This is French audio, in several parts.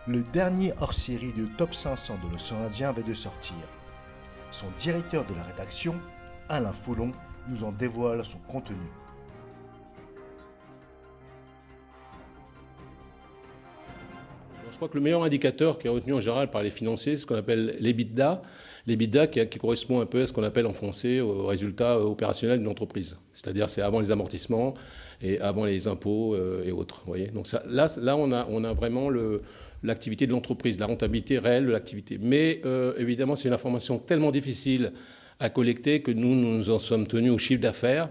Le dernier hors-série de Top 500 de l'océan Indien va de sortir. Son directeur de la rédaction, Alain Foulon, nous en dévoile son contenu. Je crois que le meilleur indicateur qui est retenu en général par les financiers, c'est ce qu'on appelle l'EBITDA. L'EBITDA qui correspond un peu à ce qu'on appelle en français au résultat opérationnel d'une entreprise. C'est-à-dire c'est avant les amortissements et avant les impôts et autres. Vous voyez. Donc là on a vraiment l'activité de l'entreprise, la rentabilité réelle de l'activité. Mais évidemment, c'est une information tellement difficile à collecter que nous en sommes tenus au chiffre d'affaires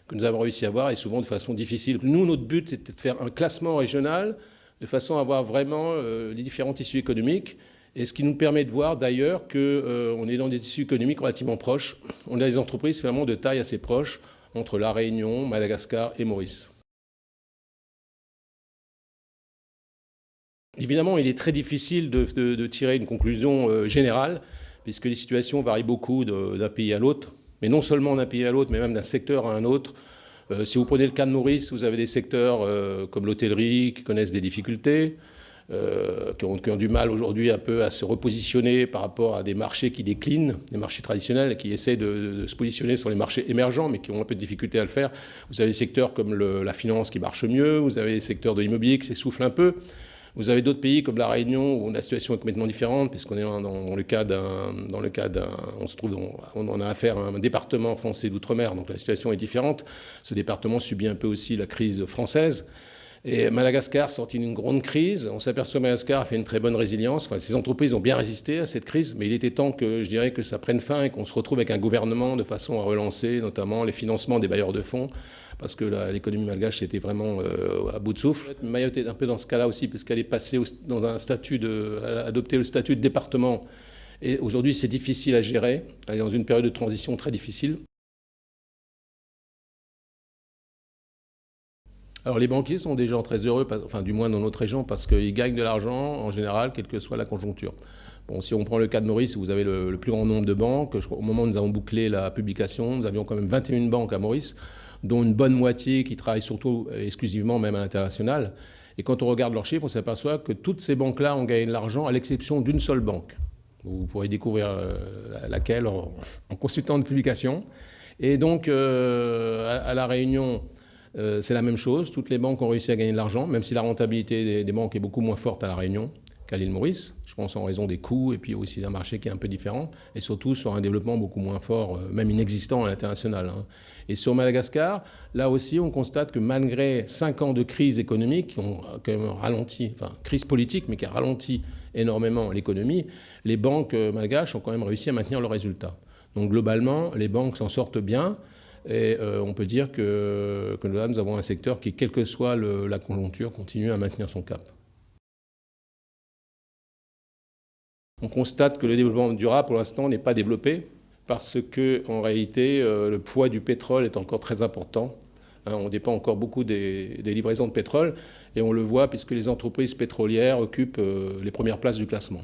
que nous avons réussi à avoir, et souvent de façon difficile. Nous, notre but, c'était de faire un classement régional de façon à avoir vraiment les différents tissus économiques, et ce qui nous permet de voir d'ailleurs qu'on est dans des tissus économiques relativement proches. On a des entreprises finalement de taille assez proche entre La Réunion, Madagascar et Maurice. Évidemment, il est très difficile de tirer une conclusion générale, puisque les situations varient beaucoup d'un pays à l'autre, mais non seulement d'un pays à l'autre, mais même d'un secteur à un autre. Si vous prenez le cas de Maurice, vous avez des secteurs comme l'hôtellerie qui connaissent des difficultés, qui ont du mal aujourd'hui un peu à se repositionner par rapport à des marchés qui déclinent, des marchés traditionnels qui essaient de se positionner sur les marchés émergents, mais qui ont un peu de difficulté à le faire. Vous avez des secteurs comme la finance qui marche mieux, vous avez des secteurs de l'immobilier qui s'essoufflent un peu. Vous avez d'autres pays comme La Réunion où la situation est complètement différente, puisqu'on est dans le cas on a affaire à un département français d'outre-mer, donc la situation est différente. Ce département subit un peu aussi la crise française. Et Madagascar sorti d'une grande crise. On s'aperçoit que Madagascar a fait une très bonne résilience. Enfin, ces entreprises ont bien résisté à cette crise, mais il était temps que, je dirais, que ça prenne fin et qu'on se retrouve avec un gouvernement de façon à relancer notamment les financements des bailleurs de fonds, parce que l'économie malgache était vraiment à bout de souffle. Mayotte est un peu dans ce cas-là aussi, puisqu'elle est passée dans un statut elle a adopté le statut de département. Et aujourd'hui, c'est difficile à gérer. Elle est dans une période de transition très difficile. Alors les banquiers sont des gens très heureux, enfin du moins dans notre région, parce qu'ils gagnent de l'argent en général, quelle que soit la conjoncture. Bon, si on prend le cas de Maurice, vous avez le plus grand nombre de banques. Au moment où nous avons bouclé la publication, nous avions quand même 21 banques à Maurice, dont une bonne moitié qui travaillent surtout exclusivement même à l'international. Et quand on regarde leurs chiffres, on s'aperçoit que toutes ces banques-là ont gagné de l'argent à l'exception d'une seule banque. Vous pourrez découvrir laquelle en consultant une publication. Et donc à La Réunion, c'est la même chose. Toutes les banques ont réussi à gagner de l'argent, même si la rentabilité des banques est beaucoup moins forte à La Réunion qu'à l'île Maurice. Je pense en raison des coûts et puis aussi d'un marché qui est un peu différent, et surtout sur un développement beaucoup moins fort, même inexistant à l'international. Et sur Madagascar, là aussi, on constate que malgré 5 ans de crise économique qui ont quand même ralenti, enfin crise politique, mais qui a ralenti énormément l'économie, les banques malgaches ont quand même réussi à maintenir leurs résultats. Donc globalement, les banques s'en sortent bien. Et on peut dire que là, nous avons un secteur qui, quelle que soit la conjoncture, continue à maintenir son cap. On constate que le développement durable, pour l'instant, n'est pas développé parce qu'en réalité, le poids du pétrole est encore très important. On dépend encore beaucoup des livraisons de pétrole, et on le voit puisque les entreprises pétrolières occupent les premières places du classement.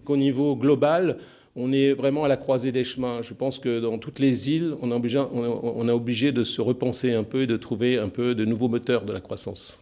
Au niveau global, on est vraiment à la croisée des chemins. Je pense que dans toutes les îles, on est obligé de se repenser un peu et de trouver un peu de nouveaux moteurs de la croissance.